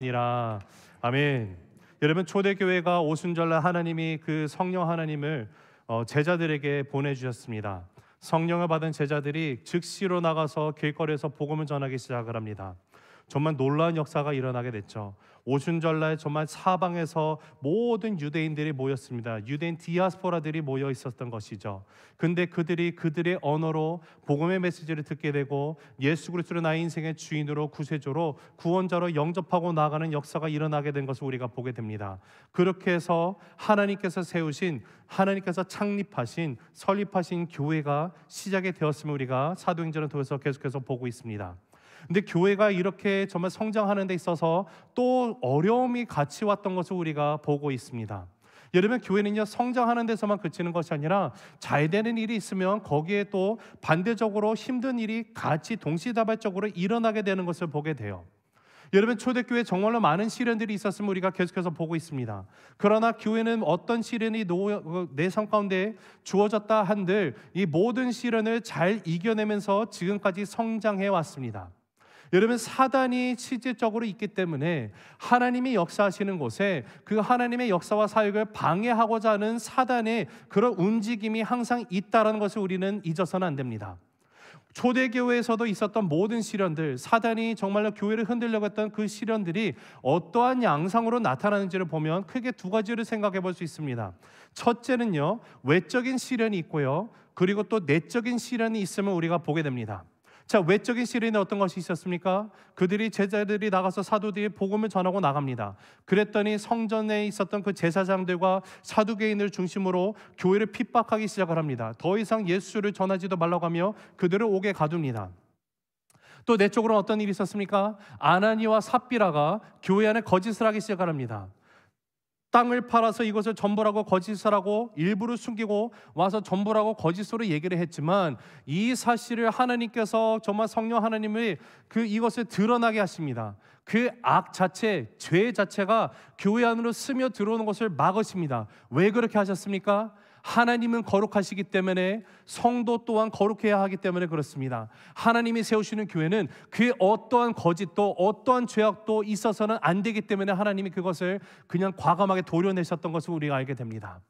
이라 아멘. 여러분, 초대교회가 오순절날 하나님이 그 성령 하나님을 제자들에게 보내주셨습니다. 성령을 받은 제자들이 즉시로 나가서 길거리에서 복음을 전하기 시작을 합니다. 정말 놀라운 역사가 일어나게 됐죠. 오순절날 정말 사방에서 모든 유대인들이 모였습니다. 유대인 디아스포라들이 모여 있었던 것이죠. 근데 그들이 그들의 언어로 복음의 메시지를 듣게 되고 예수 그리스도를 나의 인생의 주인으로 구세주로 구원자로 영접하고 나가는 역사가 일어나게 된 것을 우리가 보게 됩니다. 그렇게 해서 하나님께서 세우신, 하나님께서 창립하신, 설립하신 교회가 시작이 되었음을 우리가 사도행전을 통해서 계속해서 보고 있습니다. 근데 교회가 이렇게 정말 성장하는 데 있어서 또 어려움이 같이 왔던 것을 우리가 보고 있습니다. 여러분, 교회는요, 성장하는 데서만 그치는 것이 아니라 잘 되는 일이 있으면 거기에 또 반대적으로 힘든 일이 같이 동시다발적으로 일어나게 되는 것을 보게 돼요. 여러분, 초대교회에 정말로 많은 시련들이 있었음을 우리가 계속해서 보고 있습니다. 그러나 교회는 어떤 시련이 내 삶 가운데 주어졌다 한들 이 모든 시련을 잘 이겨내면서 지금까지 성장해 왔습니다. 여러분, 사단이 실질적으로 있기 때문에 하나님이 역사하시는 곳에 그 하나님의 역사와 사역을 방해하고자 하는 사단의 그런 움직임이 항상 있다는 것을 우리는 잊어서는 안 됩니다. 초대교회에서도 있었던 모든 시련들, 사단이 정말로 교회를 흔들려고 했던 그 시련들이 어떠한 양상으로 나타나는지를 보면 크게 두 가지를 생각해 볼 수 있습니다. 첫째는요, 외적인 시련이 있고요, 그리고 또 내적인 시련이 있음을 우리가 보게 됩니다. 자, 외적인 시련이 어떤 것이 있었습니까? 제자들이 나가서 사도들이 복음을 전하고 나갑니다. 그랬더니 성전에 있었던 그 제사장들과 사두개인을 중심으로 교회를 핍박하기 시작을 합니다. 더 이상 예수를 전하지도 말라고 하며 그들을 옥에 가둡니다. 또 내적으로 어떤 일이 있었습니까? 아나니와 삽비라가 교회 안에 거짓을 하기 시작을 합니다. 땅을 팔아서 이것을 전부라고 거짓을 하고 일부를 숨기고 와서 전부라고 거짓으로 얘기를 했지만 이 사실을 하나님께서 정말 성령 하나님이 이것을 드러나게 하십니다. 그 악 자체, 죄 자체가 교회 안으로 스며 들어오는 것을 막으십니다. 왜 그렇게 하셨습니까? 하나님은 거룩하시기 때문에 성도 또한 거룩해야 하기 때문에 그렇습니다. 하나님이 세우시는 교회는 그 어떠한 거짓도 어떠한 죄악도 있어서는 안 되기 때문에 하나님이 그것을 그냥 과감하게 도려내셨던 것을 우리가 알게 됩니다.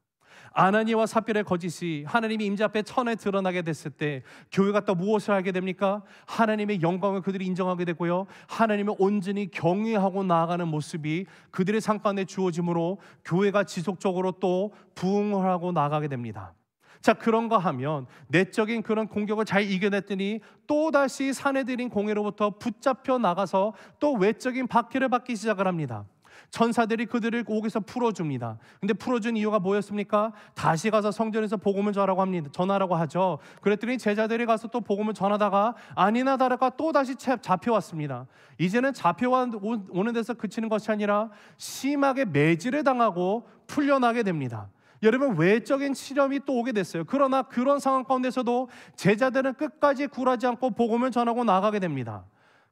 아나니와 삽비라의 거짓이 하나님이 임재 앞에 천에 드러나게 됐을 때 교회가 또 무엇을 알게 됩니까? 하나님의 영광을 그들이 인정하게 되고요, 하나님을 온전히 경외하고 나아가는 모습이 그들의 삶 가운데 주어짐으로 교회가 지속적으로 또 부흥을 하고 나아가게 됩니다. 자, 그런가 하면 내적인 그런 공격을 잘 이겨냈더니 또다시 사내들인 공회로부터 붙잡혀 나가서 또 외적인 박해를 받기 시작을 합니다. 천사들이 그들을 옥에서 풀어줍니다. 근데 풀어준 이유가 뭐였습니까? 다시 가서 성전에서 복음을 전하라고 하죠. 그랬더니 제자들이 가서 또 복음을 전하다가 아니나 다를까 또 다시 잡혀왔습니다. 이제는 잡혀오는 데서 그치는 것이 아니라 심하게 매질을 당하고 풀려나게 됩니다. 여러분, 외적인 시련이 또 오게 됐어요. 그러나 그런 상황 가운데서도 제자들은 끝까지 굴하지 않고 복음을 전하고 나가게 됩니다.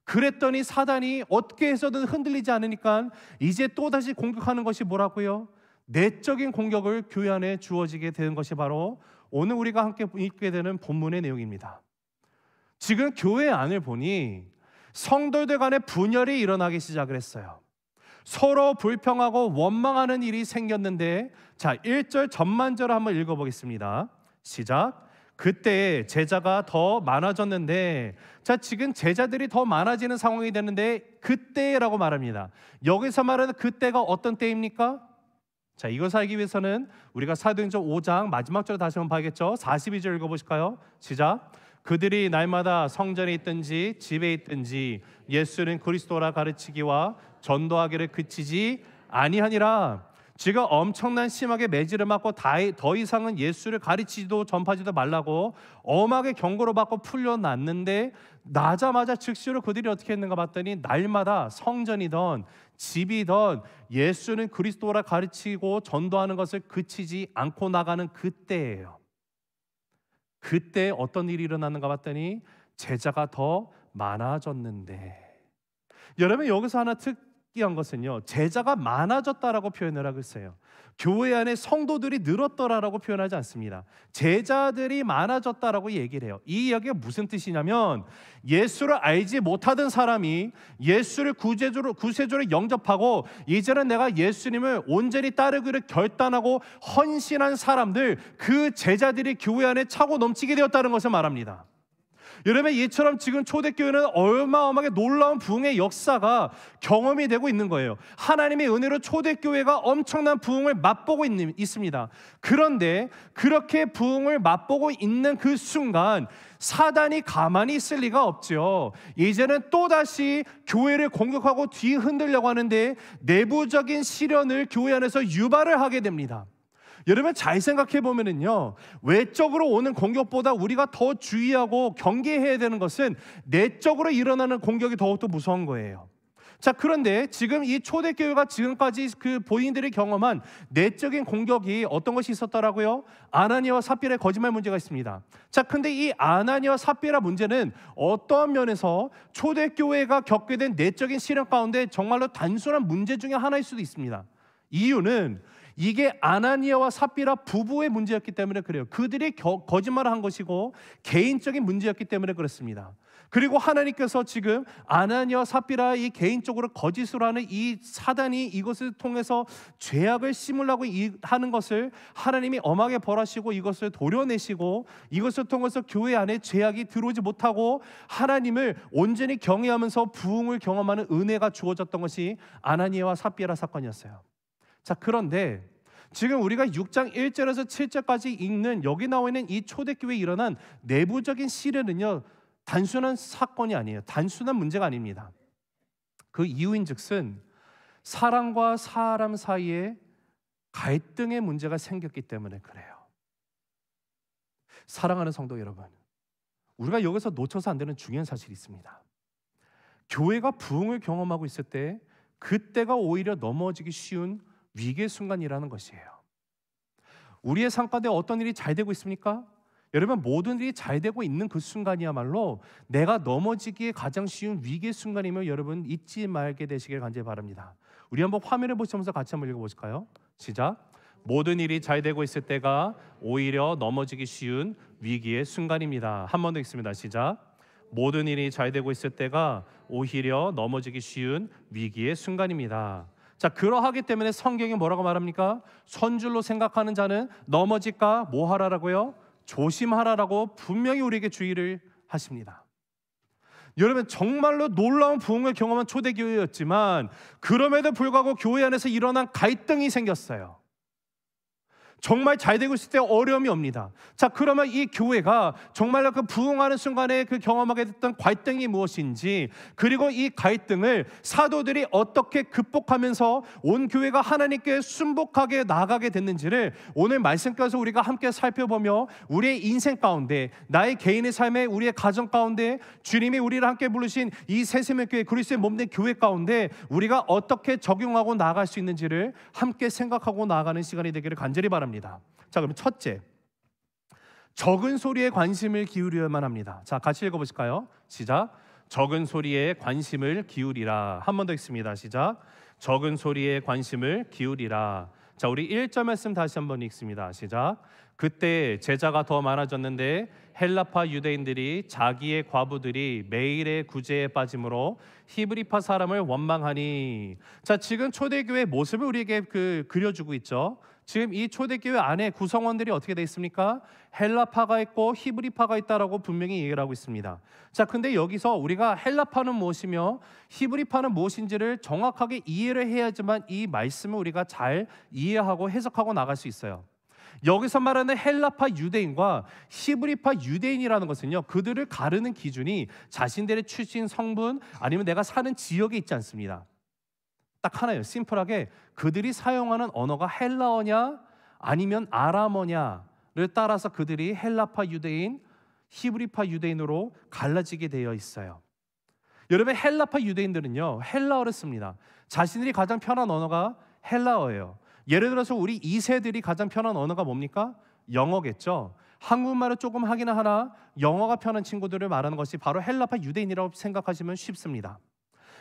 그랬더니 사단이 어떻게 해서든 흔들리지 않으니까 이제 또다시 공격하는 것이 뭐라고요? 내적인 공격을 교회 안에 주어지게 되는 것이 바로 오늘 우리가 함께 읽게 되는 본문의 내용입니다. 지금 교회 안을 보니 성도들 간에 분열이 일어나기 시작을 했어요. 서로 불평하고 원망하는 일이 생겼는데, 자, 1절 전반절을 한번 읽어보겠습니다. 시작. 그때 제자가 더 많아졌는데, 자, 지금 제자들이 더 많아지는 상황이 되는데 그때라고 말합니다. 여기서 말하는 그때가 어떤 때입니까? 자, 이것을 알기 위해서는 우리가 사도행전 5장 마지막 절 다시 한번 봐야겠죠. 42절 읽어보실까요? 시작. 그들이 날마다 성전에 있든지 집에 있든지 예수는 그리스도라 가르치기와 전도하기를 그치지 아니하니라. 지가 엄청난 심하게 매질을 맞고 더 이상은 예수를 가르치지도 전파지도 말라고 엄하게 경고를 받고 풀려났는데, 나자마자 즉시로 그들이 어떻게 했는가 봤더니 날마다 성전이던 집이던 예수는 그리스도라 가르치고 전도하는 것을 그치지 않고 나가는 그때예요. 그때 어떤 일이 일어났는가 봤더니 제자가 더 많아졌는데, 여러분, 여기서 하나 특이한 것은요, 제자가 많아졌다라고 표현을 하고 있어요. 교회 안에 성도들이 늘었더라라고 표현하지 않습니다. 제자들이 많아졌다라고 얘기를 해요. 이 이야기가 무슨 뜻이냐면, 예수를 알지 못하던 사람이 예수를 구세주로 영접하고 이제는 내가 예수님을 온전히 따르기를 결단하고 헌신한 사람들, 그 제자들이 교회 안에 차고 넘치게 되었다는 것을 말합니다. 여러분, 이처럼 지금 초대교회는 어마어마하게 놀라운 부흥의 역사가 경험이 되고 있는 거예요. 하나님의 은혜로 초대교회가 엄청난 부흥을 맛보고 있습니다. 그런데 그렇게 부흥을 맛보고 있는 그 순간 사단이 가만히 있을 리가 없죠. 이제는 또다시 교회를 공격하고 뒤흔들려고 하는데 내부적인 시련을 교회 안에서 유발을 하게 됩니다. 여러분, 잘 생각해 보면은요, 외적으로 오는 공격보다 우리가 더 주의하고 경계해야 되는 것은 내적으로 일어나는 공격이 더욱더 무서운 거예요. 자, 그런데 지금 이 초대교회가 지금까지 그 본인들이 경험한 내적인 공격이 어떤 것이 있었더라고요? 아나니아와 삽비라의 거짓말 문제가 있습니다. 자, 근데 이 아나니아와 삽비라 문제는 어떠한 면에서 초대교회가 겪게 된 내적인 시련 가운데 정말로 단순한 문제 중에 하나일 수도 있습니다. 이유는 이게 아나니아와 삽비라 부부의 문제였기 때문에 그래요. 그들이 거짓말을 한 것이고 개인적인 문제였기 때문에 그렇습니다. 그리고 하나님께서 지금 아나니아와 삽비라 이 개인적으로 거짓으로 하는 이 사단이 이것을 통해서 죄악을 심으려고 하는 것을 하나님이 엄하게 벌하시고 이것을 도려내시고 이것을 통해서 교회 안에 죄악이 들어오지 못하고 하나님을 온전히 경외하면서 부흥을 경험하는 은혜가 주어졌던 것이 아나니아와 삽비라 사건이었어요. 자, 그런데 지금 우리가 6장 1절에서 7절까지 읽는 여기 나와 있는 이 초대교회에 일어난 내부적인 시련은요, 단순한 사건이 아니에요. 단순한 문제가 아닙니다. 그 이유인즉슨 사람과 사람 사이에 갈등의 문제가 생겼기 때문에 그래요. 사랑하는 성도 여러분, 우리가 여기서 놓쳐서 안 되는 중요한 사실이 있습니다. 교회가 부흥을 경험하고 있을 때 그때가 오히려 넘어지기 쉬운 위기의 순간이라는 것이에요. 우리의 삶 가운데 어떤 일이 잘 되고 있습니까? 여러분, 모든 일이 잘 되고 있는 그 순간이야말로 내가 넘어지기에 가장 쉬운 위기의 순간이며 여러분 잊지 말게 되시길 간절히 바랍니다. 우리 한번 화면을 보시면서 같이 한번 읽어보실까요? 시작. 모든 일이 잘 되고 있을 때가 오히려 넘어지기 쉬운 위기의 순간입니다. 한 번 더 읽습니다. 시작. 모든 일이 잘 되고 있을 때가 오히려 넘어지기 쉬운 위기의 순간입니다. 자, 그러하기 때문에 성경이 뭐라고 말합니까? 선줄로 생각하는 자는 넘어질까 뭐 하라라고요? 조심하라라고 분명히 우리에게 주의를 하십니다. 여러분, 정말로 놀라운 부흥을 경험한 초대교회였지만 그럼에도 불구하고 교회 안에서 일어난 갈등이 생겼어요. 정말 잘 되고 있을 때 어려움이 옵니다. 자, 그러면 이 교회가 정말로 그 부흥하는 순간에 그 경험하게 됐던 갈등이 무엇인지, 그리고 이 갈등을 사도들이 어떻게 극복하면서 온 교회가 하나님께 순복하게 나아가게 됐는지를 오늘 말씀까지 우리가 함께 살펴보며 우리의 인생 가운데, 나의 개인의 삶에, 우리의 가정 가운데 주님이 우리를 함께 부르신 이 새세명교회 그리스도의 몸된 교회 가운데 우리가 어떻게 적용하고 나아갈 수 있는지를 함께 생각하고 나아가는 시간이 되기를 간절히 바랍니다. 자, 그럼 첫째, 적은 소리에 관심을 기울여야만 합니다. 자, 같이 읽어보실까요? 시작. 적은 소리에 관심을 기울이라. 한 번 더 읽습니다. 시작. 적은 소리에 관심을 기울이라. 자, 우리 1절 말씀 다시 한번 읽습니다. 시작. 그때 제자가 더 많아졌는데 헬라파 유대인들이 자기의 과부들이 매일의 구제에 빠짐으로 히브리파 사람을 원망하니. 자, 지금 초대교회 모습을 우리에게 그려주고 있죠. 지금 이 초대교회 안에 구성원들이 어떻게 되어 있습니까? 헬라파가 있고 히브리파가 있다라고 분명히 얘기를 하고 있습니다. 자, 근데 여기서 우리가 헬라파는 무엇이며 히브리파는 무엇인지를 정확하게 이해를 해야지만 이 말씀을 우리가 잘 이해하고 해석하고 나갈 수 있어요. 여기서 말하는 헬라파 유대인과 히브리파 유대인이라는 것은요, 그들을 가르는 기준이 자신들의 출신 성분 아니면 내가 사는 지역에 있지 않습니다. 딱 하나예요. 심플하게 그들이 사용하는 언어가 헬라어냐 아니면 아람어냐를 따라서 그들이 헬라파 유대인, 히브리파 유대인으로 갈라지게 되어 있어요. 여러분, 헬라파 유대인들은요, 헬라어를 씁니다. 자신들이 가장 편한 언어가 헬라어예요. 예를 들어서 우리 2세들이 가장 편한 언어가 뭡니까? 영어겠죠. 한국말을 조금 하긴 하나 영어가 편한 친구들을 말하는 것이 바로 헬라파 유대인이라고 생각하시면 쉽습니다.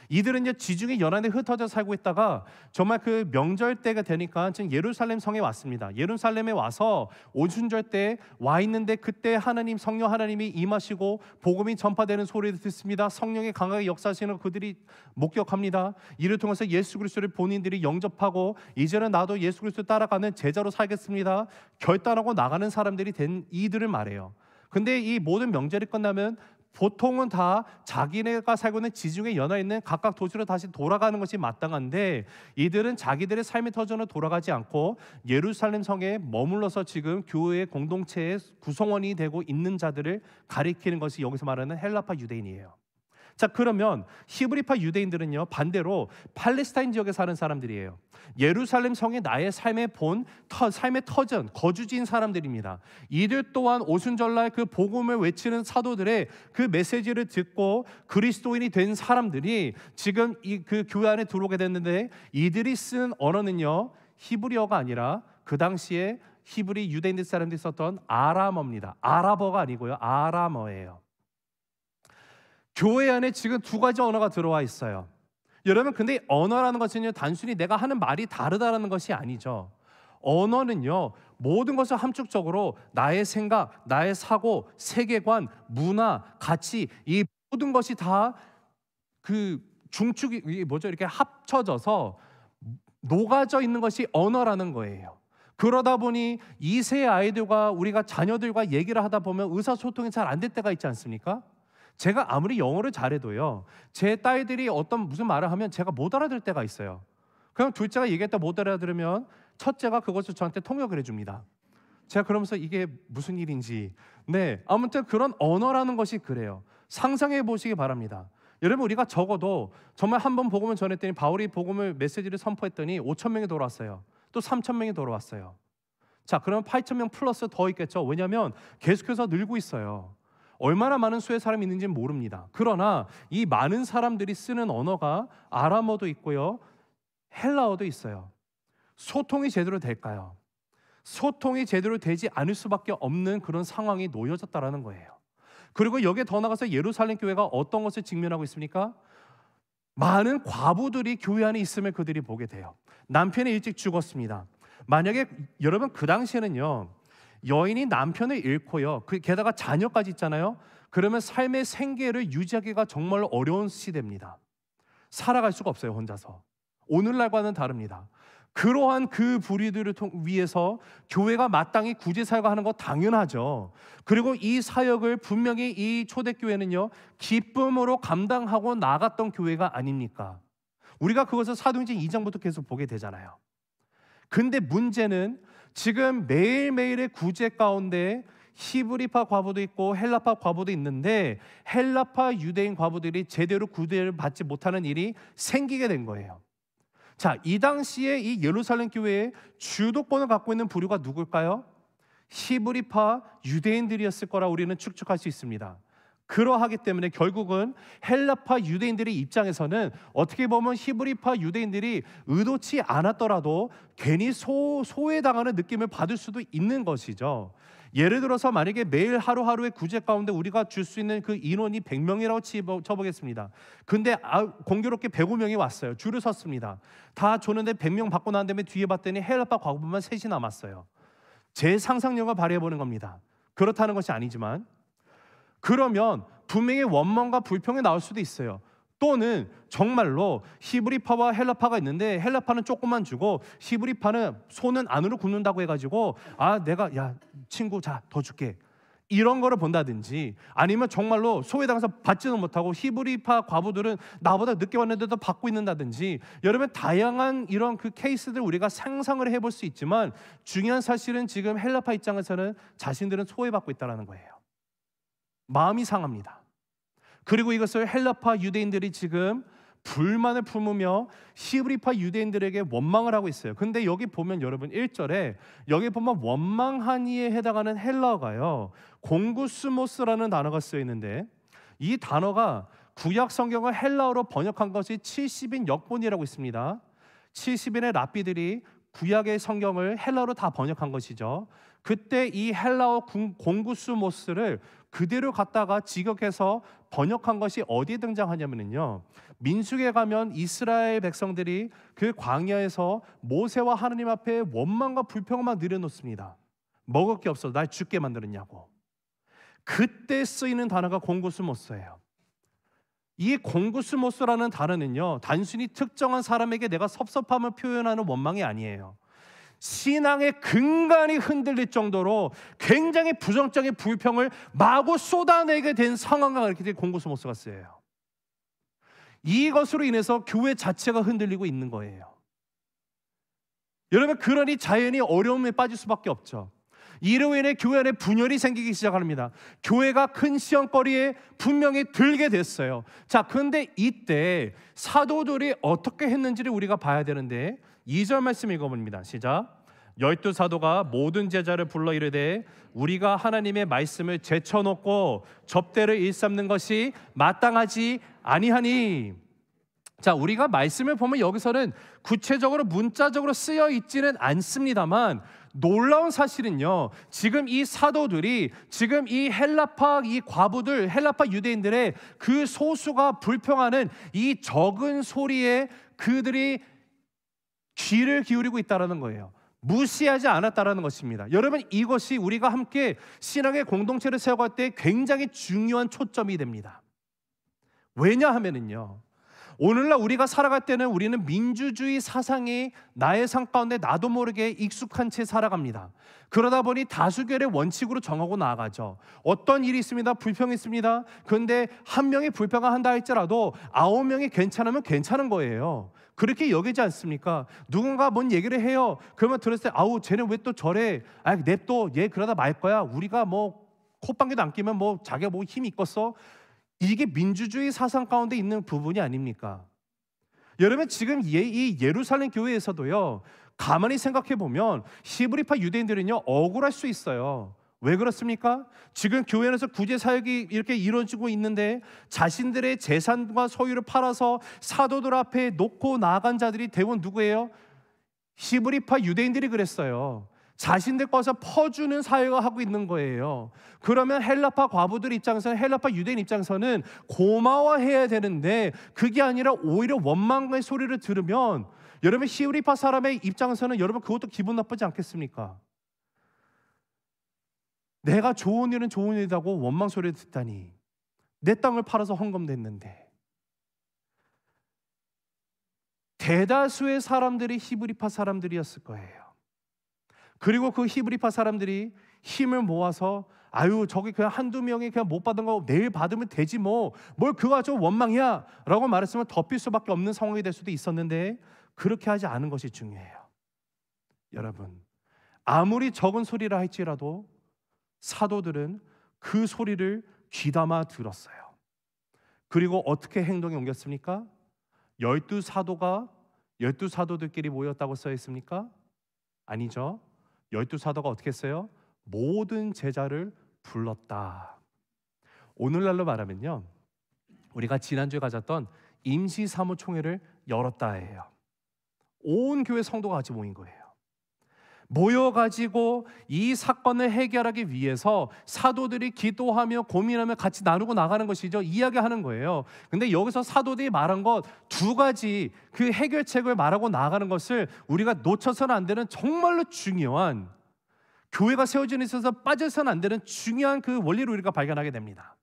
이들은 이제 지중해 연안에 흩어져 살고 있다가 정말 그 명절 때가 되니까 지금 예루살렘 성에 왔습니다. 예루살렘에 와서 오순절 때 와 있는데 그때 하나님 성령 하나님이 임하시고 복음이 전파되는 소리를 듣습니다. 성령이 강하게 역사하시는 그들이 목격합니다. 이를 통해서 예수 그리스도를 본인들이 영접하고 이제는 나도 예수 그리스도 따라가는 제자로 살겠습니다. 결단하고 나가는 사람들이 된 이들을 말해요. 근데 이 모든 명절이 끝나면 보통은 다 자기네가 살고 있는 지중해 연안에 있는 각각 도시로 다시 돌아가는 것이 마땅한데 이들은 자기들의 삶의 터전으로 돌아가지 않고 예루살렘 성에 머물러서 지금 교회의 공동체의 구성원이 되고 있는 자들을 가리키는 것이 여기서 말하는 헬라파 유대인이에요. 자, 그러면 히브리파 유대인들은요, 반대로 팔레스타인 지역에 사는 사람들이에요. 예루살렘 성이 나의 삶의 삶의 터전, 거주지인 사람들입니다. 이들 또한 오순절날 그 복음을 외치는 사도들의 그 메시지를 듣고 그리스도인이 된 사람들이 지금 그 교회 안에 들어오게 됐는데 이들이 쓴 언어는요, 히브리어가 아니라 그 당시에 히브리 유대인들 사람들이 썼던 아람어입니다. 아랍어가 아니고요, 아람어예요. 교회 안에 지금 두 가지 언어가 들어와 있어요. 여러분, 근데 언어라는 것은요, 단순히 내가 하는 말이 다르다라는 것이 아니죠. 언어는요, 모든 것을 함축적으로 나의 생각, 나의 사고, 세계관, 문화, 가치, 이 모든 것이 다 그 중축이 이렇게 합쳐져서 녹아져 있는 것이 언어라는 거예요. 그러다 보니 2세 아이들과 우리가 자녀들과 얘기를 하다 보면 의사소통이 잘 안 될 때가 있지 않습니까? 제가 아무리 영어를 잘해도요, 제 딸들이 무슨 말을 하면 제가 못 알아들 때가 있어요. 그럼 둘째가 얘기했다 못 알아들으면 첫째가 그것을 저한테 통역을 해줍니다. 제가 그러면서 이게 무슨 일인지. 네, 아무튼 그런 언어라는 것이 그래요. 상상해 보시기 바랍니다. 여러분, 우리가 적어도 정말 한 번 복음을 전했더니 바울이 복음을 메시지를 선포했더니 5,000명이 돌아왔어요. 또 3,000명이 돌아왔어요. 자, 그러면 8,000명 플러스 더 있겠죠. 왜냐하면 계속해서 늘고 있어요. 얼마나 많은 수의 사람이 있는지는 모릅니다. 그러나 이 많은 사람들이 쓰는 언어가 아람어도 있고요, 헬라어도 있어요. 소통이 제대로 될까요? 소통이 제대로 되지 않을 수밖에 없는 그런 상황이 놓여졌다라는 거예요. 그리고 여기에 더 나가서 예루살렘 교회가 어떤 것을 직면하고 있습니까? 많은 과부들이 교회 안에 있음을 그들이 보게 돼요. 남편이 일찍 죽었습니다. 만약에 여러분, 그 당시에는요, 여인이 남편을 잃고요, 게다가 자녀까지 있잖아요. 그러면 삶의 생계를 유지하기가 정말 어려운 시대입니다. 살아갈 수가 없어요, 혼자서. 오늘날과는 다릅니다. 그러한 그 불의들을 위해서 교회가 마땅히 구제사역하는 거 당연하죠. 그리고 이 사역을 분명히 이 초대교회는요, 기쁨으로 감당하고 나갔던 교회가 아닙니까? 우리가 그것을 사도행전 2장부터 계속 보게 되잖아요. 근데 문제는 지금 매일매일의 구제 가운데 히브리파 과부도 있고 헬라파 과부도 있는데 헬라파 유대인 과부들이 제대로 구제를 받지 못하는 일이 생기게 된 거예요. 자, 이 당시에 이 예루살렘 교회의 주도권을 갖고 있는 부류가 누굴까요? 히브리파 유대인들이었을 거라 우리는 추측할 수 있습니다. 그러하기 때문에 결국은 헬라파 유대인들의 입장에서는 어떻게 보면 히브리파 유대인들이 의도치 않았더라도 괜히 소외당하는 느낌을 받을 수도 있는 것이죠. 예를 들어서 만약에 매일 하루하루의 구제 가운데 우리가 줄 수 있는 그 인원이 100명이라고 쳐보겠습니다. 근데 공교롭게 105명이 왔어요. 줄을 섰습니다. 다 줬는데 100명 받고 난 다음에 뒤에 봤더니 헬라파 과부만 3이 남았어요. 제 상상력을 발휘해보는 겁니다. 그렇다는 것이 아니지만, 그러면 분명히 원망과 불평이 나올 수도 있어요. 또는 정말로 히브리파와 헬라파가 있는데 헬라파는 조금만 주고 히브리파는 손은 안으로 굽는다고 해가지고 내가 야 친구 자 더 줄게, 이런 거를 본다든지, 아니면 정말로 소외당해서 받지는 못하고 히브리파 과부들은 나보다 늦게 왔는데도 받고 있는다든지, 여러분 다양한 이런 그 케이스들 우리가 상상을 해볼 수 있지만 중요한 사실은 지금 헬라파 입장에서는 자신들은 소외받고 있다는 거예요. 마음이 상합니다. 그리고 이것을 헬라파 유대인들이 지금 불만을 품으며 히브리파 유대인들에게 원망을 하고 있어요. 근데 여기 보면 여러분 1절에 여기 보면 원망한 이에 해당하는 헬라어가요, 공구스모스라는 단어가 쓰여 있는데 이 단어가 구약 성경을 헬라어로 번역한 것이 70인 역본이라고 있습니다. 70인의 랍비들이 구약의 성경을 헬라어로 다 번역한 것이죠. 그때 이 헬라어 공구스모스를 그대로 갖다가 직역해서 번역한 것이 어디에 등장하냐면요, 민수기에 가면 이스라엘 백성들이 그 광야에서 모세와 하나님 앞에 원망과 불평만 내려놓습니다. 먹을 게 없어 날 죽게 만들었냐고. 그때 쓰이는 단어가 공구스모스예요. 이 공구스모스라는 단어는요, 단순히 특정한 사람에게 내가 섭섭함을 표현하는 원망이 아니에요. 신앙의 근간이 흔들릴 정도로 굉장히 부정적인 불평을 마구 쏟아내게 된 상황과 가르칠 때 공구스모스가 쓰여요. 이것으로 인해서 교회 자체가 흔들리고 있는 거예요. 여러분, 그러니 자연히 어려움에 빠질 수밖에 없죠. 이로 인해 교회 안에 분열이 생기기 시작합니다. 교회가 큰 시험거리에 분명히 들게 됐어요. 자, 그런데 이때 사도들이 어떻게 했는지를 우리가 봐야 되는데 2절 말씀 읽어봅니다. 시작. 12사도가 모든 제자를 불러 이르되 우리가 하나님의 말씀을 제쳐놓고 접대를 일삼는 것이 마땅하지 아니하니. 자, 우리가 말씀을 보면 여기서는 구체적으로 문자적으로 쓰여 있지는 않습니다만 놀라운 사실은요, 지금 이 사도들이 지금 이 헬라파 이 과부들, 헬라파 유대인들의 그 소수가 불평하는 이 적은 소리에 그들이 귀를 기울이고 있다는 거예요. 무시하지 않았다라는 것입니다. 여러분, 이것이 우리가 함께 신앙의 공동체를 세워갈 때 굉장히 중요한 초점이 됩니다. 왜냐하면은요, 오늘날 우리가 살아갈 때는 우리는 민주주의 사상이 나의 삶 가운데 나도 모르게 익숙한 채 살아갑니다. 그러다 보니 다수결의 원칙으로 정하고 나아가죠. 어떤 일이 있습니다. 불평이 있습니다. 그런데 한 명이 불평을 한다 할지라도 9명이 괜찮으면 괜찮은 거예요. 그렇게 여기지 않습니까? 누군가 뭔 얘기를 해요. 그러면 들었을 때 아우 쟤는 왜 또 저래? 아 냅둬 얘 그러다 말 거야. 우리가 뭐 콧방귀도 안 끼면 뭐 자기가 뭐 힘이 있겠어? 이게 민주주의 사상 가운데 있는 부분이 아닙니까? 여러분, 지금 이 예루살렘 교회에서도요, 가만히 생각해 보면 히브리파 유대인들은요 억울할 수 있어요. 왜 그렇습니까? 지금 교회 안에서 구제 사역이 이렇게 이루어지고 있는데 자신들의 재산과 소유를 팔아서 사도들 앞에 놓고 나아간 자들이 대부분 누구예요? 히브리파 유대인들이 그랬어요. 자신들 것을 퍼주는 사역을 하고 있는 거예요. 그러면 헬라파 과부들 입장에서는, 헬라파 유대인 입장에서는 고마워해야 되는데 그게 아니라 오히려 원망의 소리를 들으면 여러분, 히브리파 사람의 입장에서는 여러분 그것도 기분 나쁘지 않겠습니까? 내가 좋은 일은 좋은 일이라고 원망 소리를 듣다니, 내 땅을 팔아서 헌금됐는데. 대다수의 사람들이 히브리파 사람들이었을 거예요. 그리고 그 히브리파 사람들이 힘을 모아서 아유 저기 그냥 한두 명이 그냥 못 받은 거 내일 받으면 되지 뭐 뭘 그거 좀 원망이야 라고 말했으면 덮일 수밖에 없는 상황이 될 수도 있었는데 그렇게 하지 않은 것이 중요해요. 여러분, 아무리 적은 소리라 할지라도 사도들은 그 소리를 귀담아 들었어요. 그리고 어떻게 행동에 옮겼습니까? 12사도들끼리 모였다고 써 있습니까? 아니죠. 12사도가 어떻게 했어요? 모든 제자를 불렀다. 오늘날로 말하면요, 우리가 지난주에 가졌던 임시사무총회를 열었다 해요. 온 교회 성도가 같이 모인 거예요. 모여가지고 이 사건을 해결하기 위해서 사도들이 기도하며 고민하며 같이 나누고 나가는 것이죠. 이야기하는 거예요. 근데 여기서 사도들이 말한 것 두 가지, 그 해결책을 말하고 나가는 것을 우리가 놓쳐서는 안 되는 정말로 중요한, 교회가 세워지는 데 있어서 빠져서는 안 되는 중요한 그 원리를 우리가 발견하게 됩니다.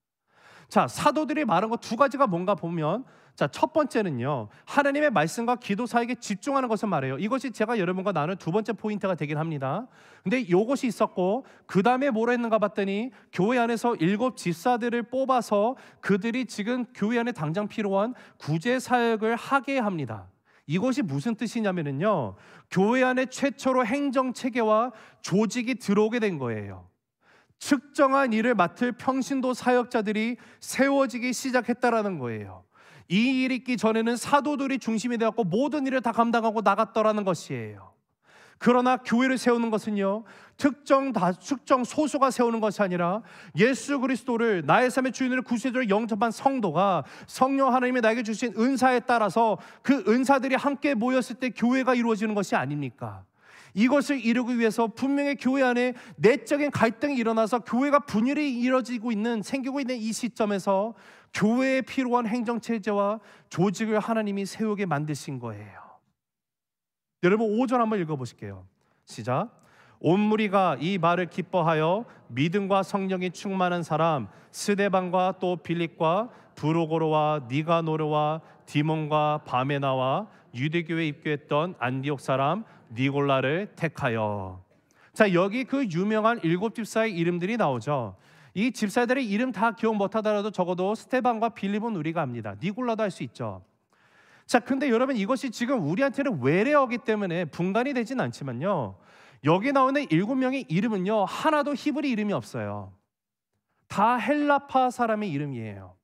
자, 사도들이 말한 것 두 가지가 뭔가 보면, 자, 첫 번째는요, 하나님의 말씀과 기도 사역에 집중하는 것을 말해요. 이것이 제가 여러분과 나눈 두 번째 포인트가 되긴 합니다. 근데 이것이 있었고, 그 다음에 뭐라 했는가 봤더니 교회 안에서 7 집사들을 뽑아서 그들이 지금 교회 안에 당장 필요한 구제 사역을 하게 합니다. 이것이 무슨 뜻이냐면요, 교회 안에 최초로 행정 체계와 조직이 들어오게 된 거예요. 측정한 일을 맡을 평신도 사역자들이 세워지기 시작했다라는 거예요. 이 일이 있기 전에는 사도들이 중심이 되었고 모든 일을 다 감당하고 나갔더라는 것이에요. 그러나 교회를 세우는 것은요, 특정 소수가 세우는 것이 아니라 예수 그리스도를 나의 삶의 주인으로 구세주를 영접한 성도가 성령 하나님이 나에게 주신 은사에 따라서 그 은사들이 함께 모였을 때 교회가 이루어지는 것이 아닙니까? 이것을 이루기 위해서 분명히 교회 안에 내적인 갈등이 일어나서 교회가 분열이 생기고 있는 이 시점에서 교회에 필요한 행정체제와 조직을 하나님이 세우게 만드신 거예요. 여러분 5절 한번 읽어보실게요. 시작. 온 무리가 이 말을 기뻐하여 믿음과 성령이 충만한 사람 스데반과 또 빌립과 브루고로와 니가노르와 디몬과 바메나와 유대교에 입교했던 안디옥 사람 니골라를 택하여. 자, 여기 그 유명한 7집사의 이름들이 나오죠. 이 집사들의 이름 다 기억 못하더라도 적어도 스데반과 빌립은 우리가 압니다. 니골라도 할 수 있죠. 자, 근데 여러분 이것이 지금 우리한테는 외래어기 때문에 분간이 되진 않지만요, 여기 나오는 7명의 이름은요 하나도 히브리 이름이 없어요. 다 헬라파 사람의 이름이에요.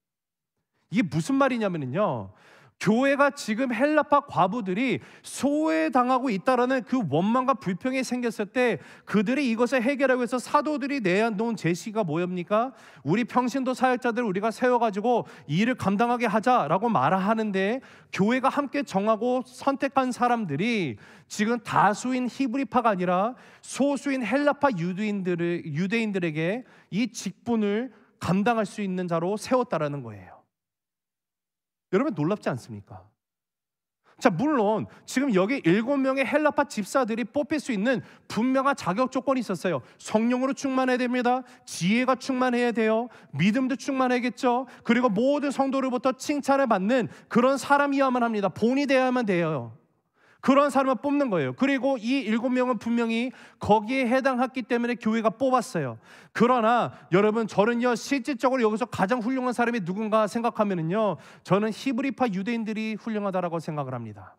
이게 무슨 말이냐면요, 교회가 지금 헬라파 과부들이 소외당하고 있다라는 그 원망과 불평이 생겼을 때 그들이 이것을 해결하기 위해서 사도들이 내놓은 제시가 뭐입니까? 우리 평신도 사역자들 우리가 세워가지고 이 일을 감당하게 하자라고 말하는데, 교회가 함께 정하고 선택한 사람들이 지금 다수인 히브리파가 아니라 소수인 헬라파 유대인들에게 이 직분을 감당할 수 있는 자로 세웠다라는 거예요. 여러분 놀랍지 않습니까? 자, 물론 지금 여기 7명의 헬라파 집사들이 뽑힐 수 있는 분명한 자격 조건이 있었어요. 성령으로 충만해야 됩니다. 지혜가 충만해야 돼요. 믿음도 충만해야겠죠. 그리고 모든 성도로부터 칭찬을 받는 그런 사람이어야만 합니다. 본이 되어야만 돼요. 그런 사람을 뽑는 거예요. 그리고 이 7명은 분명히 거기에 해당했기 때문에 교회가 뽑았어요. 그러나 여러분, 저는요 실질적으로 여기서 가장 훌륭한 사람이 누군가 생각하면은요, 저는 히브리파 유대인들이 훌륭하다라고 생각을 합니다.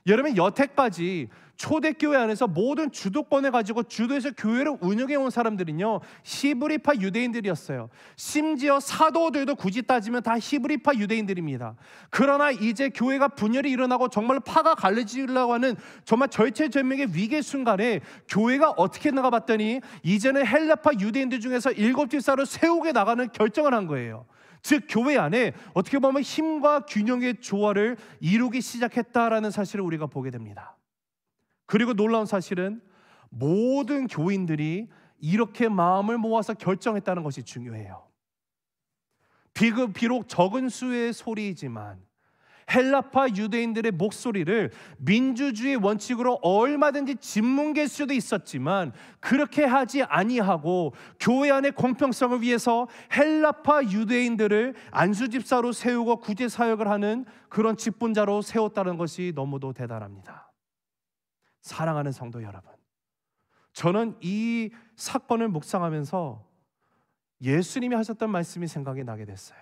여러분, 여태까지 초대교회 안에서 모든 주도권을 가지고 주도해서 교회를 운영해 온 사람들은요 히브리파 유대인들이었어요. 심지어 사도들도 굳이 따지면 다 히브리파 유대인들입니다. 그러나 이제 교회가 분열이 일어나고 정말 파가 갈라지려고 하는 정말 절체절명의 위기의 순간에 교회가 어떻게 나가봤더니 이제는 헬라파 유대인들 중에서 7집사를 세우게 나가는 결정을 한 거예요. 즉 교회 안에 어떻게 보면 힘과 균형의 조화를 이루기 시작했다라는 사실을 우리가 보게 됩니다. 그리고 놀라운 사실은 모든 교인들이 이렇게 마음을 모아서 결정했다는 것이 중요해요. 비록 적은 수의 소리이지만 헬라파 유대인들의 목소리를 민주주의 원칙으로 얼마든지 짓뭉갤 수도 있었지만 그렇게 하지 아니하고 교회 안의 공평성을 위해서 헬라파 유대인들을 안수집사로 세우고 구제 사역을 하는 그런 직분자로 세웠다는 것이 너무도 대단합니다. 사랑하는 성도 여러분, 저는 이 사건을 묵상하면서 예수님이 하셨던 말씀이 생각이 나게 됐어요.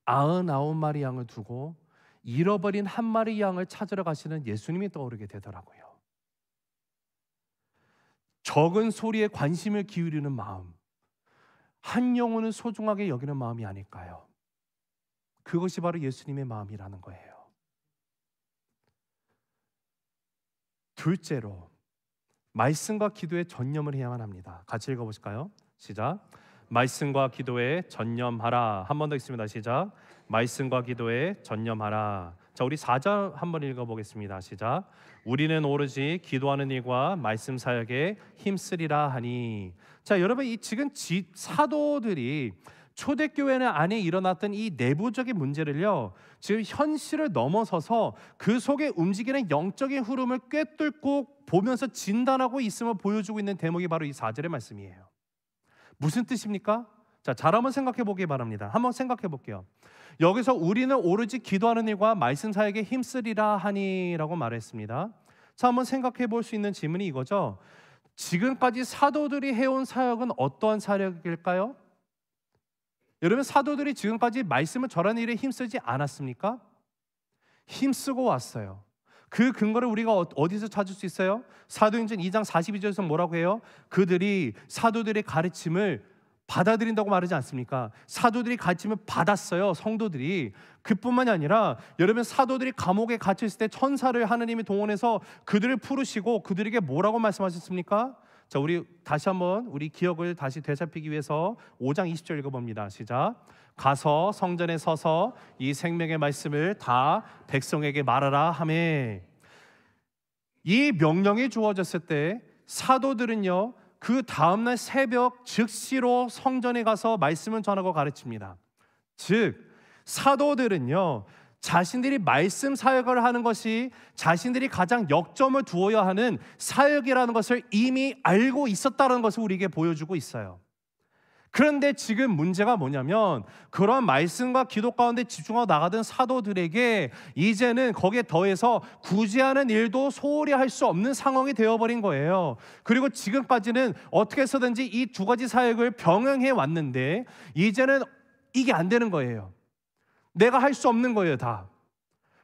99마리 양을 두고 잃어버린 한 마리 양을 찾으러 가시는 예수님이 떠오르게 되더라고요. 적은 소리에 관심을 기울이는 마음, 한 영혼을 소중하게 여기는 마음이 아닐까요? 그것이 바로 예수님의 마음이라는 거예요. 둘째로, 말씀과 기도에 전념을 해야만 합니다. 같이 읽어보실까요? 시작. 말씀과 기도에 전념하라. 한 번 더 읽습니다. 시작. 말씀과 기도에 전념하라. 자, 우리 4절 한번 읽어보겠습니다. 시작. 우리는 오로지 기도하는 일과 말씀 사역에 힘쓰리라 하니. 자, 여러분, 이 지금 사도들이 초대교회 안에 일어났던 이 내부적인 문제를요, 지금 현실을 넘어서서 그 속에 움직이는 영적인 흐름을 꿰뚫고 보면서 진단하고 있음을 보여주고 있는 대목이 바로 이 4절의 말씀이에요. 무슨 뜻입니까? 자, 잘 한번 생각해 보기 바랍니다. 한번 생각해 볼게요. 여기서 우리는 오로지 기도하는 일과 말씀 사역에 힘쓰리라 하니라고 말했습니다. 자, 한번 생각해 볼 수 있는 질문이 이거죠. 지금까지 사도들이 해온 사역은 어떠한 사역일까요? 여러분, 사도들이 지금까지 말씀을 전하는 일에 힘쓰지 않았습니까? 힘쓰고 왔어요. 그 근거를 우리가 어디서 찾을 수 있어요? 사도행전 2장 42절에서 뭐라고 해요? 그들이 사도들의 가르침을 받아들인다고 말하지 않습니까? 사도들이 가르침을 받았어요. 성도들이. 그뿐만이 아니라 여러분, 사도들이 감옥에 갇혔을 때 천사를 하나님이 동원해서 그들을 부르시고 그들에게 뭐라고 말씀하셨습니까? 자, 우리 다시 한번 우리 기억을 다시 되살피기 위해서 5장 20절 읽어봅니다. 시작. 가서 성전에 서서 이 생명의 말씀을 다 백성에게 말하라 하매. 이 명령이 주어졌을 때 사도들은요, 그 다음날 새벽 즉시로 성전에 가서 말씀을 전하고 가르칩니다. 즉 사도들은요, 자신들이 말씀 사역을 하는 것이 자신들이 가장 역점을 두어야 하는 사역이라는 것을 이미 알고 있었다는 것을 우리에게 보여주고 있어요. 그런데 지금 문제가 뭐냐면, 그런 말씀과 기도 가운데 집중하고 나가던 사도들에게 이제는 거기에 더해서 구제하는 일도 소홀히 할 수 없는 상황이 되어버린 거예요. 그리고 지금까지는 어떻게 해서든지 이 두 가지 사역을 병행해 왔는데 이제는 이게 안 되는 거예요. 내가 할 수 없는 거예요, 다.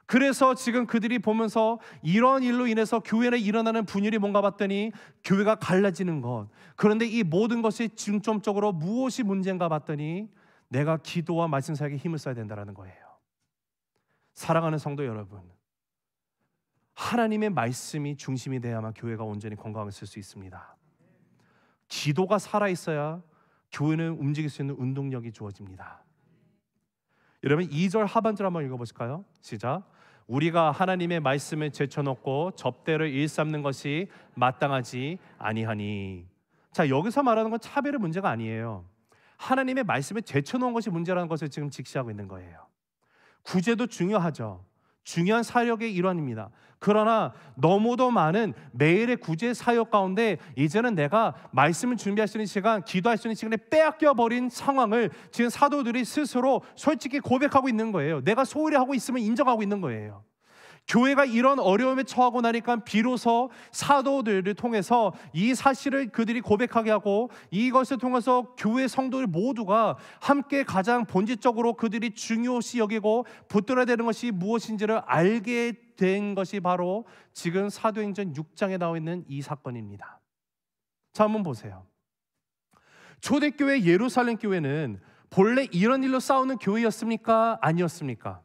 그래서 지금 그들이 보면서 이런 일로 인해서 교회 내 일어나는 분열이 뭔가 봤더니 교회가 갈라지는 것. 그런데 이 모든 것이 중점적으로 무엇이 문제인가 봤더니 내가 기도와 말씀 사역에 힘을 써야 된다는 거예요. 사랑하는 성도 여러분, 하나님의 말씀이 중심이 돼야만 교회가 온전히 건강을 쓸 수 있습니다. 기도가 살아있어야 교회는 움직일 수 있는 운동력이 주어집니다. 여러분 2절 하반절 한번 읽어보실까요? 시작. 우리가 하나님의 말씀을 제쳐놓고 접대를 일삼는 것이 마땅하지 아니하니. 자, 여기서 말하는 건 차별의 문제가 아니에요. 하나님의 말씀을 제쳐놓은 것이 문제라는 것을 지금 직시하고 있는 거예요. 구제도 중요하죠. 중요한 사역의 일환입니다. 그러나 너무도 많은 매일의 구제 사역 가운데 이제는 내가 말씀을 준비할 수 있는 시간, 기도할 수 있는 시간에 빼앗겨 버린 상황을 지금 사도들이 스스로 솔직히 고백하고 있는 거예요. 내가 소홀히 하고 있으면 인정하고 있는 거예요. 교회가 이런 어려움에 처하고 나니까 비로소 사도들을 통해서 이 사실을 그들이 고백하게 하고, 이것을 통해서 교회 성도들 모두가 함께 가장 본질적으로 그들이 중요시 여기고 붙들어야 되는 것이 무엇인지를 알게 된 것이 바로 지금 사도행전 6장에 나와 있는 이 사건입니다. 자, 한번 보세요. 초대교회 예루살렘 교회는 본래 이런 일로 싸우는 교회였습니까? 아니었습니까?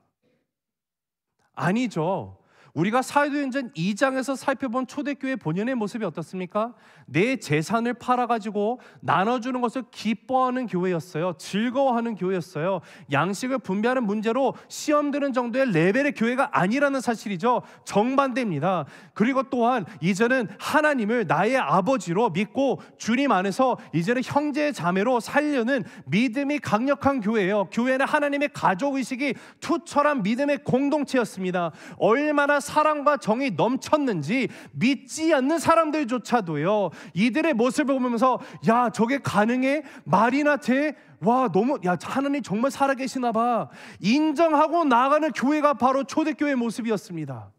아니죠. 우리가 사도행전 2장에서 살펴본 초대교회 본연의 모습이 어떻습니까? 내 재산을 팔아가지고 나눠주는 것을 기뻐하는 교회였어요. 즐거워하는 교회였어요. 양식을 분배하는 문제로 시험 드는 정도의 레벨의 교회가 아니라는 사실이죠. 정반대입니다. 그리고 또한 이제는 하나님을 나의 아버지로 믿고 주님 안에서 이제는 형제 자매로 살려는 믿음이 강력한 교회예요. 교회는 하나님의 가족의식이 투철한 믿음의 공동체였습니다. 얼마나 사랑과 정이 넘쳤는지 믿지 않는 사람들조차도요, 이들의 모습을 보면서 야, 저게 가능해? 말이나 돼? 와, 너무, 야, 하나님 정말 살아계시나 봐, 인정하고 나아가는 교회가 바로 초대교회의 모습이었습니다.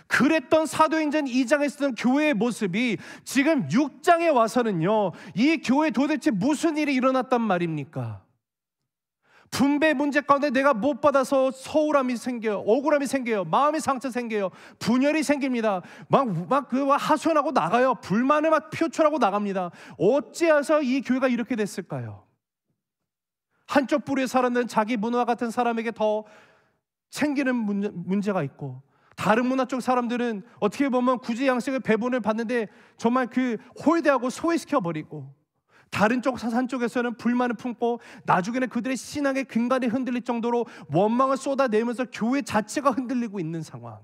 그랬던 사도행전 2장에 쓰던 교회의 모습이 지금 6장에 와서는요, 이 교회에 도대체 무슨 일이 일어났단 말입니까? 분배 문제 가운데 내가 못 받아서 서운함이 생겨요. 억울함이 생겨요. 마음의 상처 생겨요. 분열이 생깁니다. 막 하소연하고 나가요. 불만을 막 표출하고 나갑니다. 어찌해서 이 교회가 이렇게 됐을까요? 한쪽 뿌리에 살았는 자기 문화 같은 사람에게 더 챙기는 문제가 있고, 다른 문화 쪽 사람들은 어떻게 보면 구제 양식의 배분을 받는데 정말 홀대하고 소외시켜버리고, 다른 쪽 사산 쪽에서는 불만을 품고 나중에는 그들의 신앙의 근간이 흔들릴 정도로 원망을 쏟아내면서 교회 자체가 흔들리고 있는 상황.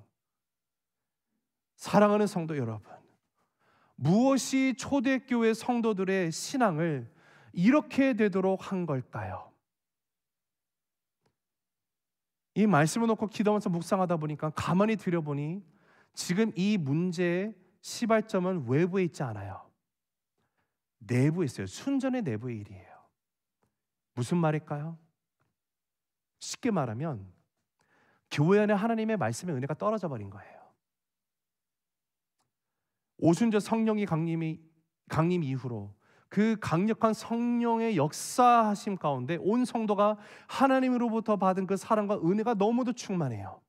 사랑하는 성도 여러분, 무엇이 초대교회 성도들의 신앙을 이렇게 되도록 한 걸까요? 이 말씀을 놓고 기도하면서 묵상하다 보니까 가만히 들여보니 지금 이 문제의 시발점은 외부에 있지 않아요. 내부에 있어요. 순전의 내부의 일이에요. 무슨 말일까요? 쉽게 말하면 교회 안에 하나님의 말씀의 은혜가 떨어져 버린 거예요. 오순절 성령이 강림 이후로 그 강력한 성령의 역사하심 가운데 온 성도가 하나님으로부터 받은 그 사랑과 은혜가 너무도 충만해요.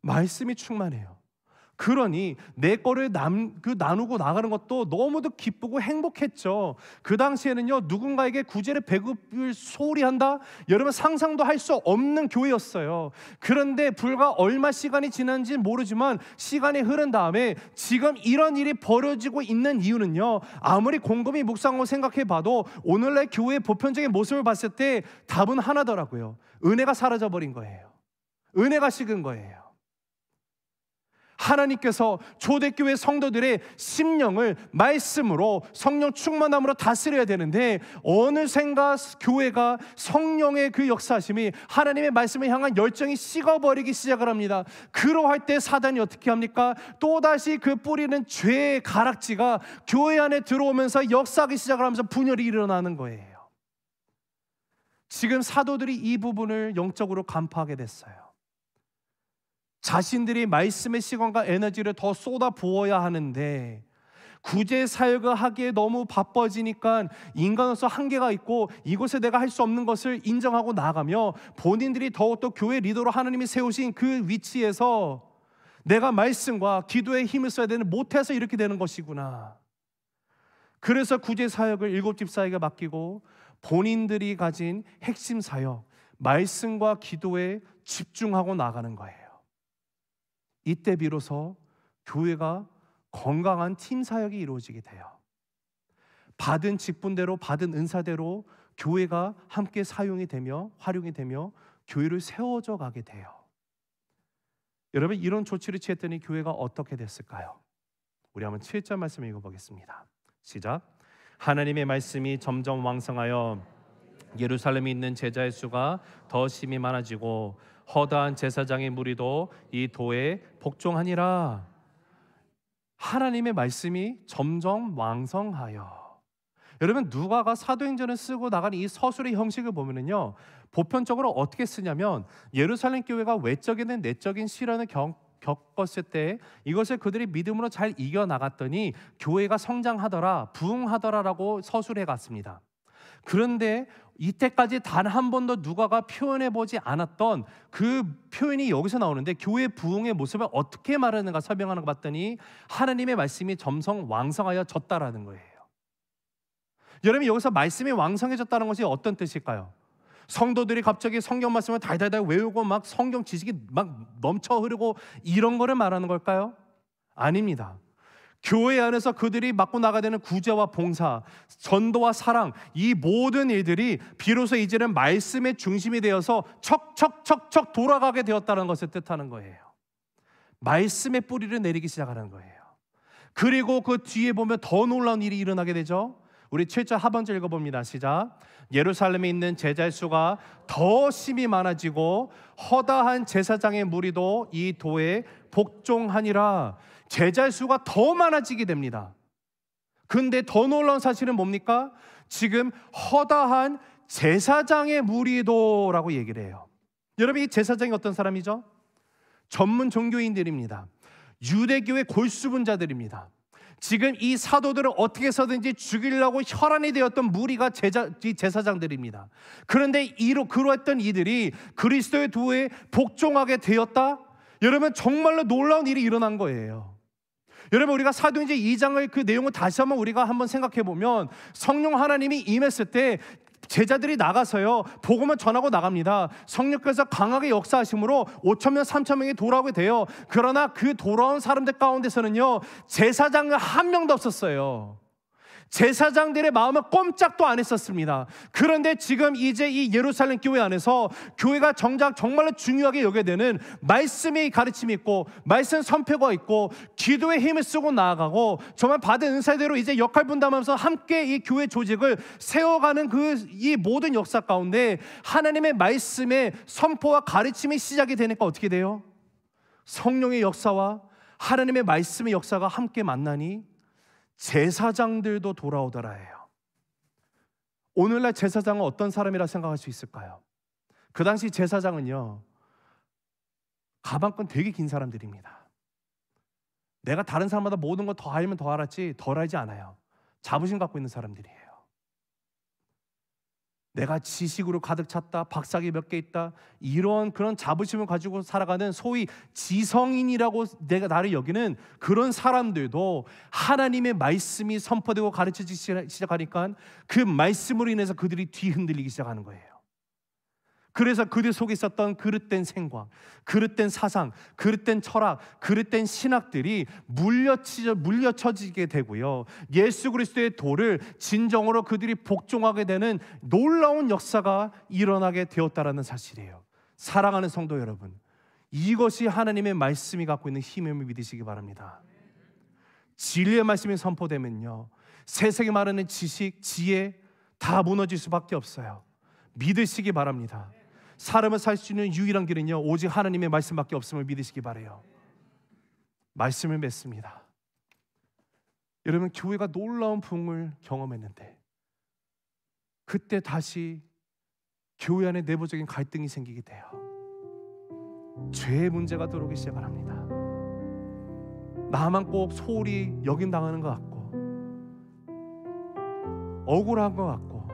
말씀이 충만해요. 그러니 내 거를 나누고 나가는 것도 너무도 기쁘고 행복했죠. 그 당시에는요, 누군가에게 구제를 배급을 소홀히 한다? 여러분 상상도 할 수 없는 교회였어요. 그런데 불과 얼마 시간이 지난지 모르지만 시간이 흐른 다음에 지금 이런 일이 벌어지고 있는 이유는요, 아무리 곰곰이 묵상하고 생각해봐도 오늘날 교회의 보편적인 모습을 봤을 때 답은 하나더라고요. 은혜가 사라져버린 거예요. 은혜가 식은 거예요. 하나님께서 초대교회 성도들의 심령을 말씀으로 성령 충만함으로 다스려야 되는데 어느샌가 교회가 성령의 그 역사심이 하나님의 말씀을 향한 열정이 식어버리기 시작을 합니다. 그러할 때 사단이 어떻게 합니까? 또다시 그 뿌리는 죄의 가락지가 교회 안에 들어오면서 역사하기 시작을 하면서 분열이 일어나는 거예요. 지금 사도들이 이 부분을 영적으로 간파하게 됐어요. 자신들이 말씀의 시간과 에너지를 더 쏟아 부어야 하는데 구제 사역을 하기에 너무 바빠지니까 인간으로서 한계가 있고 이곳에 내가 할 수 없는 것을 인정하고 나가며 본인들이 더욱더 교회 리더로 하나님이 세우신 그 위치에서 내가 말씀과 기도에 힘을 써야 되는 못해서 이렇게 되는 것이구나. 그래서 구제 사역을 7집사에게 맡기고 본인들이 가진 핵심 사역 말씀과 기도에 집중하고 나가는 거예요. 이때 비로소 교회가 건강한 팀 사역이 이루어지게 돼요. 받은 직분대로 받은 은사대로 교회가 함께 사용이 되며 활용이 되며 교회를 세워져 가게 돼요. 여러분, 이런 조치를 취했더니 교회가 어떻게 됐을까요? 우리 한번 7절 말씀 읽어보겠습니다. 시작. 하나님의 말씀이 점점 왕성하여 예루살렘에 있는 제자의 수가 더 심히 많아지고 허다한 제사장의 무리도 이 도에 복종하니라. 하나님의 말씀이 점점 왕성하여. 여러분, 누가가 사도행전을 쓰고 나간 이 서술의 형식을 보면은요, 보편적으로 어떻게 쓰냐면 예루살렘 교회가 외적인 내적인 시련을 겪었을 때 이것을 그들이 믿음으로 잘 이겨나갔더니 교회가 성장하더라, 부흥하더라라고 서술해 갔습니다. 그런데 이때까지 단 한 번도 누가가 표현해보지 않았던 그 표현이 여기서 나오는데 교회 부흥의 모습을 어떻게 말하는가 설명하는 거 봤더니 하나님의 말씀이 점성 왕성하여졌다라는 거예요. 여러분, 여기서 말씀이 왕성해졌다는 것이 어떤 뜻일까요? 성도들이 갑자기 성경 말씀을 달달달 외우고 막 성경 지식이 막 넘쳐 흐르고 이런 거를 말하는 걸까요? 아닙니다. 교회 안에서 그들이 맡고 나가야 되는 구제와 봉사, 전도와 사랑, 이 모든 일들이 비로소 이제는 말씀의 중심이 되어서 척척척척 돌아가게 되었다는 것을 뜻하는 거예요. 말씀의 뿌리를 내리기 시작하는 거예요. 그리고 그 뒤에 보면 더 놀라운 일이 일어나게 되죠. 우리 7절 하반절 읽어봅니다. 시작. 예루살렘에 있는 제자의 수가 더 심히 많아지고 허다한 제사장의 무리도 이 도에 복종하니라. 제자의 수가 더 많아지게 됩니다. 근데 더 놀라운 사실은 뭡니까? 지금 허다한 제사장의 무리도라고 얘기를 해요. 여러분, 이 제사장이 어떤 사람이죠? 전문 종교인들입니다. 유대교의 골수분자들입니다. 지금 이 사도들을 어떻게 해서든지 죽이려고 혈안이 되었던 무리가 제사장들입니다. 그런데 그러했던 이들이 그리스도의 도에 복종하게 되었다? 여러분, 정말로 놀라운 일이 일어난 거예요. 여러분, 우리가 사도행전 2장의 그 내용을 다시 한번 생각해 보면 성령 하나님이 임했을 때 제자들이 나가서요 복음을 전하고 나갑니다. 성령께서 강하게 역사하심으로 5,000명 3,000명이 돌아오게 돼요. 그러나 그 돌아온 사람들 가운데서는요 제사장은 한 명도 없었어요. 제사장들의 마음은 꼼짝도 안 했었습니다. 그런데 지금 이제 이 예루살렘 교회 안에서 교회가 정작 정말로 중요하게 여겨야 되는 말씀의 가르침이 있고 말씀 선포가 있고 기도의 힘을 쓰고 나아가고 정말 받은 은사대로 이제 역할 분담하면서 함께 이 교회 조직을 세워가는 이 모든 역사 가운데 하나님의 말씀의 선포와 가르침이 시작이 되니까 어떻게 돼요? 성령의 역사와 하나님의 말씀의 역사가 함께 만나니 제사장들도 돌아오더라예요. 오늘날 제사장은 어떤 사람이라 생각할 수 있을까요? 그 당시 제사장은요 가방끈 되게 긴 사람들입니다. 내가 다른 사람보다 모든 거 더 알면 더 알았지 덜 알지 않아요. 자부심 갖고 있는 사람들이에요. 내가 지식으로 가득 찼다, 박사학위 몇 개 있다, 이런 그런 자부심을 가지고 살아가는 소위 지성인이라고 내가 나를 여기는 그런 사람들도 하나님의 말씀이 선포되고 가르쳐지기 시작하니까 그 말씀으로 인해서 그들이 뒤흔들리기 시작하는 거예요. 그래서 그들 속에 있었던 그릇된 생각, 그릇된 사상, 그릇된 철학, 그릇된 신학들이 물려쳐지게 되고요. 예수 그리스도의 도를 진정으로 그들이 복종하게 되는 놀라운 역사가 일어나게 되었다라는 사실이에요. 사랑하는 성도 여러분, 이것이 하나님의 말씀이 갖고 있는 힘임을 믿으시기 바랍니다. 진리의 말씀이 선포되면요, 세상에 말하는 지식, 지혜 다 무너질 수밖에 없어요. 믿으시기 바랍니다. 사람을 살 수 있는 유일한 길은요, 오직 하나님의 말씀밖에 없음을 믿으시기 바라요. 말씀을 맺습니다. 여러분, 교회가 놀라운 부흥을 경험했는데 그때 다시 교회 안에 내부적인 갈등이 생기게 돼요. 죄의 문제가 들어오기 시작합니다. 나만 꼭 소홀히 역임당하는 것 같고 억울한 것 같고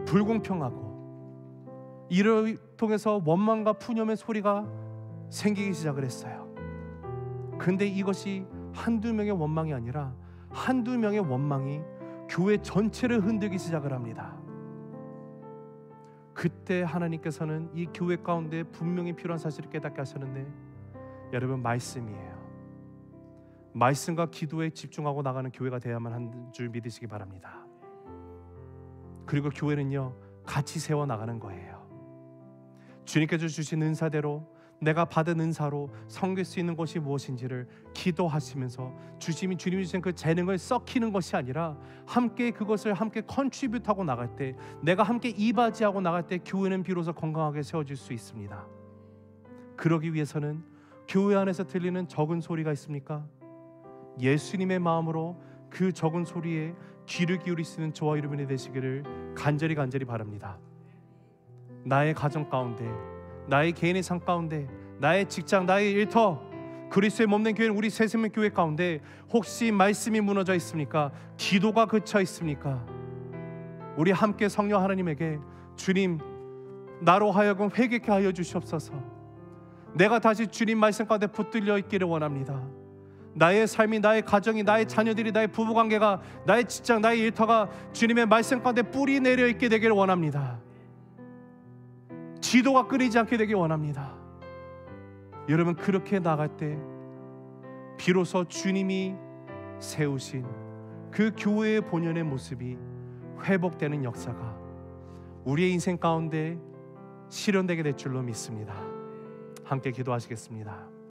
불공평하고, 이를 통해서 원망과 푸념의 소리가 생기기 시작을 했어요. 근데 이것이 한두 명의 원망이 아니라 한두 명의 원망이 교회 전체를 흔들기 시작을 합니다. 그때 하나님께서는 이 교회 가운데 분명히 필요한 사실을 깨닫게 하셨는데, 여러분, 말씀이에요. 말씀과 기도에 집중하고 나가는 교회가 되어야만 하는 줄 믿으시기 바랍니다. 그리고 교회는요, 같이 세워나가는 거예요. 주님께서 주신 은사대로 내가 받은 은사로 섬길 수 있는 것이 무엇인지를 기도하시면서 주님이 주신 그 재능을 썩히는 것이 아니라 함께 그것을 함께 컨트리뷰트하고 나갈 때, 내가 함께 이바지하고 나갈 때 교회는 비로소 건강하게 세워질 수 있습니다. 그러기 위해서는 교회 안에서 들리는 적은 소리가 있습니까? 예수님의 마음으로 그 적은 소리에 귀를 기울일 수 있는 저와 여러분이 되시기를 간절히 바랍니다. 나의 가정 가운데, 나의 개인의 삶 가운데, 나의 직장, 나의 일터, 그리스도의 몸된 교회는 우리 새생명 교회 가운데 혹시 말씀이 무너져 있습니까? 기도가 그쳐 있습니까? 우리 함께 성령 하나님에게, 주님, 나로 하여금 회개케 하여 주시옵소서. 내가 다시 주님 말씀 가운데 붙들려 있기를 원합니다. 나의 삶이, 나의 가정이, 나의 자녀들이, 나의 부부관계가, 나의 직장, 나의 일터가 주님의 말씀 가운데 뿌리 내려 있게 되기를 원합니다. 지도가 끊이지 않게 되길 원합니다. 여러분, 그렇게 나갈 때 비로소 주님이 세우신 그 교회의 본연의 모습이 회복되는 역사가 우리의 인생 가운데 실현되게 될 줄로 믿습니다. 함께 기도하시겠습니다.